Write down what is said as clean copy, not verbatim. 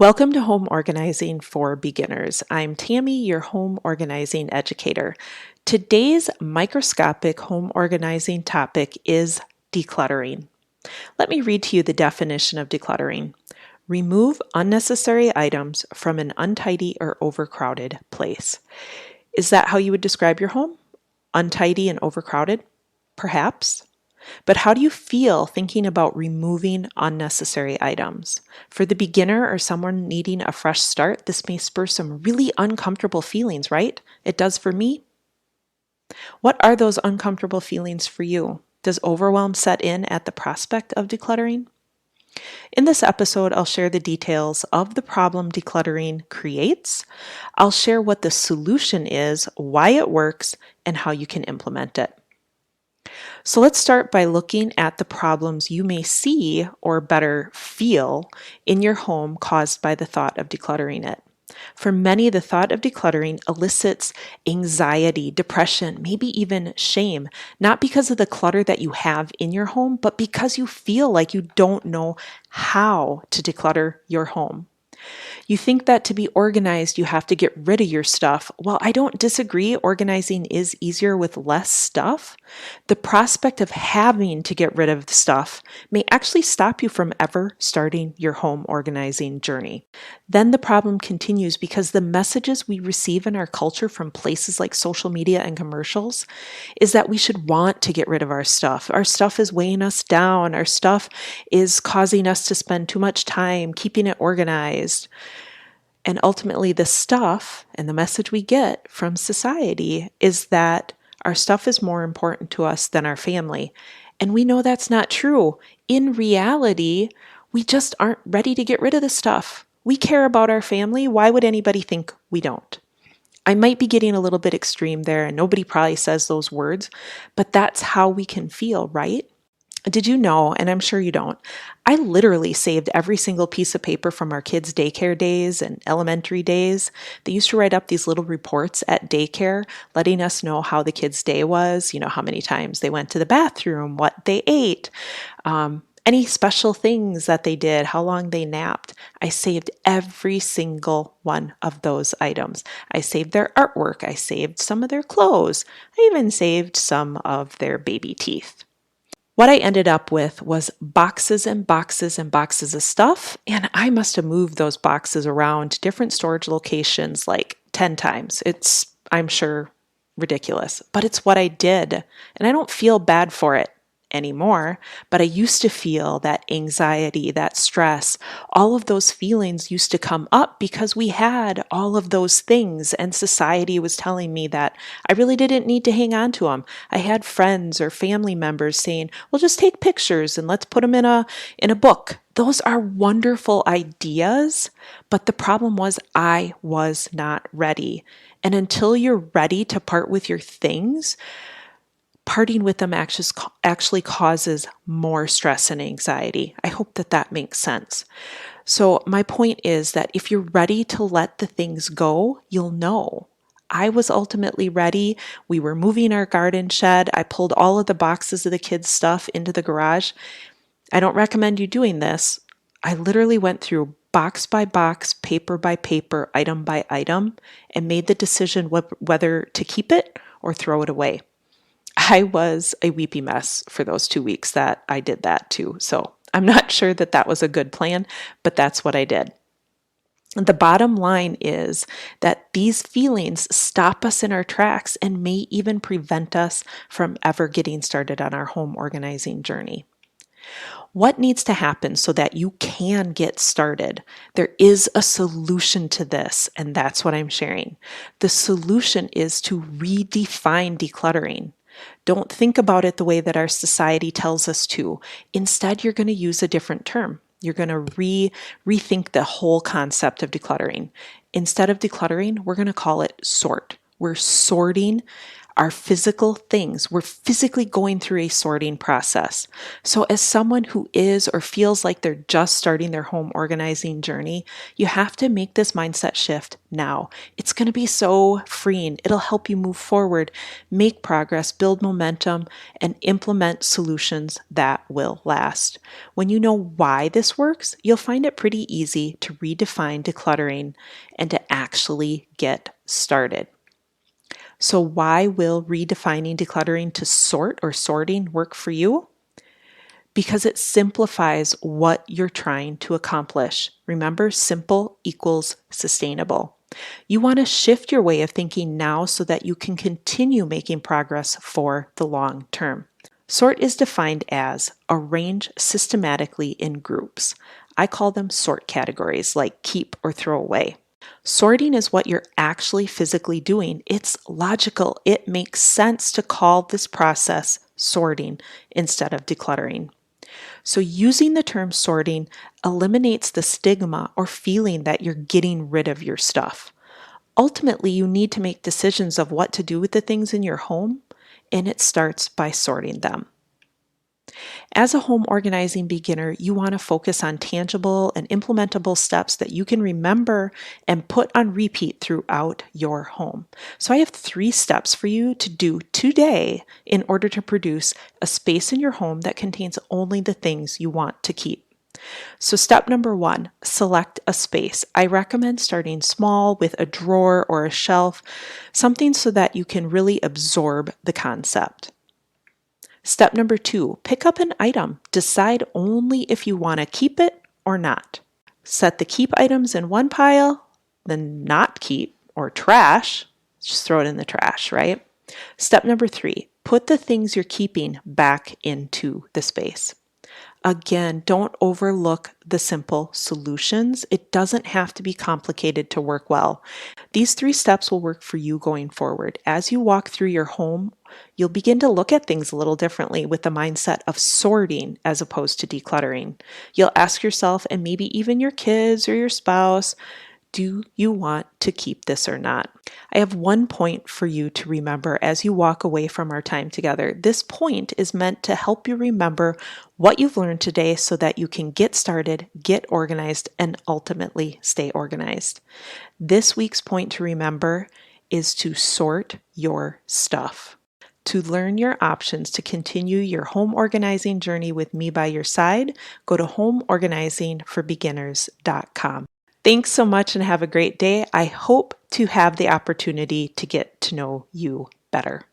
Welcome to Home Organizing for Beginners. I'm Tammy, your home organizing educator. Today's microscopic home organizing topic is decluttering. Let me read to you the definition of decluttering. Remove unnecessary items from an untidy or overcrowded place. Is that how you would describe your home? Untidy and overcrowded? Perhaps. But how do you feel thinking about removing unnecessary items? For the beginner or someone needing a fresh start, this may spur some really uncomfortable feelings, right? It does for me. What are those uncomfortable feelings for you? Does overwhelm set in at the prospect of decluttering? In this episode, I'll share the details of the problem decluttering creates. I'll share what the solution is, why it works, and how you can implement it. So let's start by looking at the problems you may see, or better feel, in your home caused by the thought of decluttering it. For many, the thought of decluttering elicits anxiety, depression, maybe even shame, not because of the clutter that you have in your home, but because you feel like you don't know how to declutter your home. You think that to be organized, you have to get rid of your stuff. Well, I don't disagree. Organizing is easier with less stuff. The prospect of having to get rid of the stuff may actually stop you from ever starting your home organizing journey. Then the problem continues because the messages we receive in our culture from places like social media and commercials is that we should want to get rid of our stuff. Our stuff is weighing us down. Our stuff is causing us to spend too much time keeping it organized. And ultimately, the stuff and the message we get from society is that our stuff is more important to us than our family. And we know that's not true. In reality, we just aren't ready to get rid of the stuff. We care about our family. Why would anybody think we don't? I might be getting a little bit extreme there, and nobody probably says those words, but that's how we can feel, right? Did you know, and I'm sure you don't, I literally saved every single piece of paper from our kids' daycare days and elementary days. They used to write up these little reports at daycare letting us know how the kids' day was, how many times they went to the bathroom, what they ate, any special things that they did, how long they napped. I saved every single one of those items. I saved their artwork. I saved some of their clothes. I even saved some of their baby teeth. What I ended up with was boxes and boxes and boxes of stuff, and I must have moved those boxes around to different storage locations like 10 times. It's, I'm sure, ridiculous, but it's what I did, and I don't feel bad for it anymore, but I used to feel that anxiety, that stress, all of those feelings used to come up because we had all of those things and society was telling me that I really didn't need to hang on to them. I had friends or family members saying, well, just take pictures and let's put them in a book. Those are wonderful ideas, but the problem was I was not ready. And until you're ready to part with your things, parting with them actually causes more stress and anxiety. I hope that makes sense. So my point is that if you're ready to let the things go, you'll know. I was ultimately ready. We were moving our garden shed. I pulled all of the boxes of the kids' stuff into the garage. I don't recommend you doing this. I literally went through box by box, paper by paper, item by item, and made the decision whether to keep it or throw it away. I was a weepy mess for those 2 weeks that I did that too. So I'm not sure that was a good plan, but that's what I did. The bottom line is that these feelings stop us in our tracks and may even prevent us from ever getting started on our home organizing journey. What needs to happen so that you can get started? There is a solution to this, and that's what I'm sharing. The solution is to redefine decluttering. Don't think about it the way that our society tells us to. Instead, you're going to use a different term. You're going to rethink the whole concept of decluttering. Instead of decluttering, we're going to call it sort. We're sorting are physical things. We're physically going through a sorting process. So, as someone who is or feels like they're just starting their home organizing journey, you have to make this mindset shift now. It's going to be so freeing. It'll help you move forward, make progress, build momentum, and implement solutions that will last. When you know why this works, you'll find it pretty easy to redefine decluttering and to actually get started. So, why will redefining decluttering to sort or sorting work for you? Because it simplifies what you're trying to accomplish. Remember, simple equals sustainable. You want to shift your way of thinking now so that you can continue making progress for the long term. Sort is defined as arrange systematically in groups. I call them sort categories like keep or throw away. Sorting is what you're actually physically doing. It's logical. It makes sense to call this process sorting instead of decluttering. So, using the term sorting eliminates the stigma or feeling that you're getting rid of your stuff. Ultimately, you need to make decisions of what to do with the things in your home, and it starts by sorting them. As a home organizing beginner, you want to focus on tangible and implementable steps that you can remember and put on repeat throughout your home. So I have 3 steps for you to do today in order to produce a space in your home that contains only the things you want to keep. So step number 1, select a space. I recommend starting small with a drawer or a shelf, something so that you can really absorb the concept. Step number 2, pick up an item. Decide only if you want to keep it or not. Set the keep items in one pile, then not keep or trash. Just throw it in the trash, right? Step number 3, put the things you're keeping back into the space. Again, don't overlook the simple solutions. It doesn't have to be complicated to work well. These 3 steps will work for you going forward. As you walk through your home, you'll begin to look at things a little differently with the mindset of sorting as opposed to decluttering. You'll ask yourself, and maybe even your kids or your spouse, do you want to keep this or not? I have one point for you to remember as you walk away from our time together. This point is meant to help you remember what you've learned today so that you can get started, get organized, and ultimately stay organized. This week's point to remember is to sort your stuff. To learn your options to continue your home organizing journey with me by your side, go to homeorganizingforbeginners.com. Thanks so much and have a great day. I hope to have the opportunity to get to know you better.